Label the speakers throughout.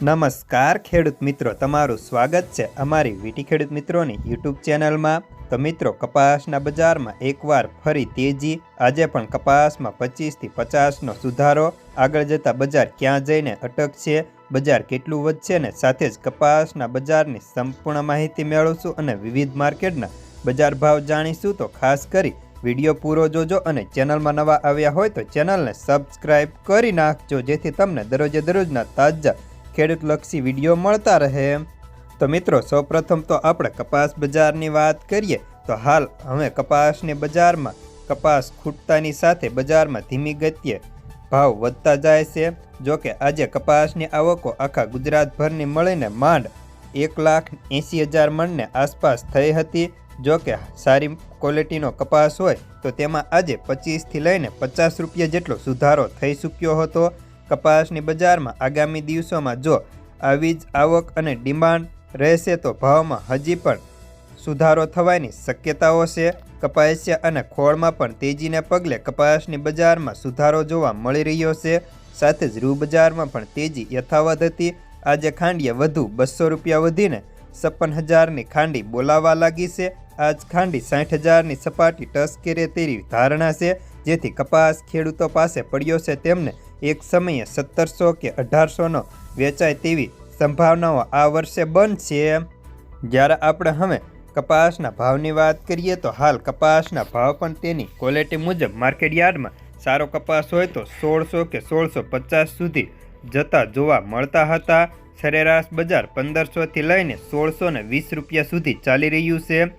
Speaker 1: નમસ્કાર ખેડૂત મિત્રો, તમારું સ્વાગત છે અમારી વીટી ખેડૂત મિત્રોની યુટ્યુબ ચેનલમાં। તો મિત્રો, કપાસના બજારમાં એકવાર ફરી તેજી। આજે પણ કપાસમાં 25 થી 50નો સુધારો। આગળ જતા બજાર ક્યાં જઈને અટકશે, બજાર કેટલું વધશે ને સાથે જ કપાસના બજારની સંપૂર્ણ માહિતી મેળવશું અને વિવિધ માર્કેટના બજાર ભાવ જાણીશું। તો ખાસ કરી વિડીયો પૂરો જોજો અને ચેનલમાં નવા આવ્યા હોય તો ચેનલને સબસ્ક્રાઈબ કરી નાખજો, જેથી તમને દરરોજે દરરોજના તાજા ખેડૂતલક્ષી વિડીયો મળતા રહે। તો મિત્રો, સૌપ્રથમ તો આપણે કપાસ બજારની વાત કરીએ તો હાલ હવે કપાસની બજારમાં કપાસ ખૂટતાની સાથે બજારમાં ધીમી ગતિએ ભાવ વધતા જાય છે। જો કે આજે કપાસની આવકો આખા ગુજરાતભરની મળીને માંડ 1,80,000 મણને આસપાસ થઈ હતી। જો કે સારી ક્વોલિટીનો કપાસ હોય તો તેમાં આજે 25 થી લઈને 50 રૂપિયા જેટલો સુધારો થઈ ચૂક્યો હતો। કપાસની બજારમાં આગામી દિવસોમાં જો આવી જ આવક અને ડિમાન્ડ રહેશે તો ભાવમાં હજી પણ સુધારો થવાની શક્યતાઓ છે। કપાસિયા અને ખોળમાં પણ તેજીને પગલે કપાસની બજારમાં સુધારો જોવા મળી રહ્યો છે। સાથે જ રૂ બજારમાં પણ તેજી યથાવત હતી। આજે ખાંડીએ વધુ 200 રૂપિયા વધીને 56,000ની ખાંડી બોલાવા લાગી છે। આજ ખાંડી 60,000ની સપાટી ટચ કરે તેવી ધારણા છે, જેથી કપાસ ખેડૂતો પાસે પડ્યો છે તેમને એક સમયે 1700 કે 1800નો વેચાય તેવી સંભાવનાઓ આ વર્ષે બનશે। જ્યારે આપણે હવે કપાસના ભાવની વાત કરીએ તો હાલ કપાસના ભાવ પણ તેની ક્વોલિટી મુજબ માર્કેટયાર્ડમાં સારો કપાસ હોય તો 1600 કે 1650 સુધી જતા જોવા મળતા હતા। સરેરાશ બજાર 1500થી લઈને 1620 રૂપિયા સુધી ચાલી રહ્યું છે।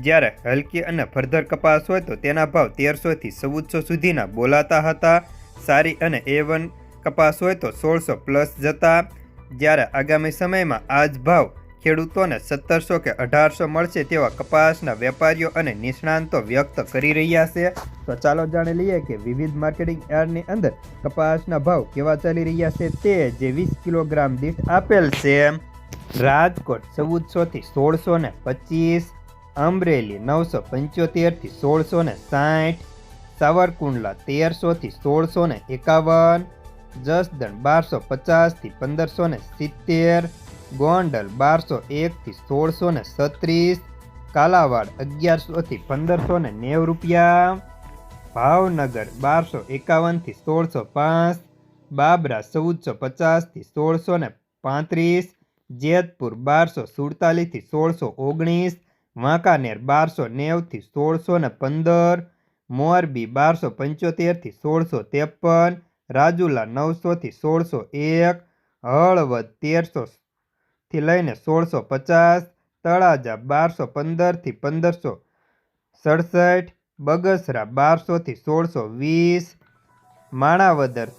Speaker 1: જ્યારે હલકી અને ફરધર કપાસ હોય તો તેના ભાવ 1300થી 1400 સુધીના બોલાતા હતા। સારી અને A1 કપાસ હોય તો 1600 પ્લસ જતા। જ્યારે આગામી સમયમાં આ જ ભાવ ખેડૂતોને 1700 કે 1800 મળશે તેવા કપાસના વેપારીઓ અને નિષ્ણાંતો વ્યક્ત કરી રહ્યા છે। તો ચાલો જાણી લઈએ કે વિવિધ માર્કેટિંગ યાર્ડની અંદર કપાસના ભાવ કેવા ચાલી રહ્યા છે તે જે 20 કિલોગ્રામ દીઠ આપેલ છે। રાજકોટ 1400થી 1625, અમરેલી 975 થી 1660, સાવરકુંડલા 1300થી 1651, જસદણ 1250 થી 1570, ગોંડલ 1201 થી 1636, કાલાવાડ 1100 થી 1590 રૂપિયા, ભાવનગર 1251 થી 1605, બાબરા 1450 થી 1635, જેતપુર 1247 થી 1619, વાંકાનેર 1290 થી 1615, મોરબી 1275 થી 1653, રાજુલા 900 થી 1601, હળવદ 1300 થી લઈને 1650, તળાજા 1215 થી 1567, બગસરા 1200 થી 1620, માણાવદર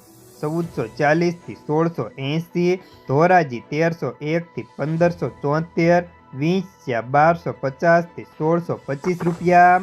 Speaker 1: 1440 થી 1680, ધોરાજી 1301 થી 1574, વિંછિયા 1250 થી 1625 રૂપિયા।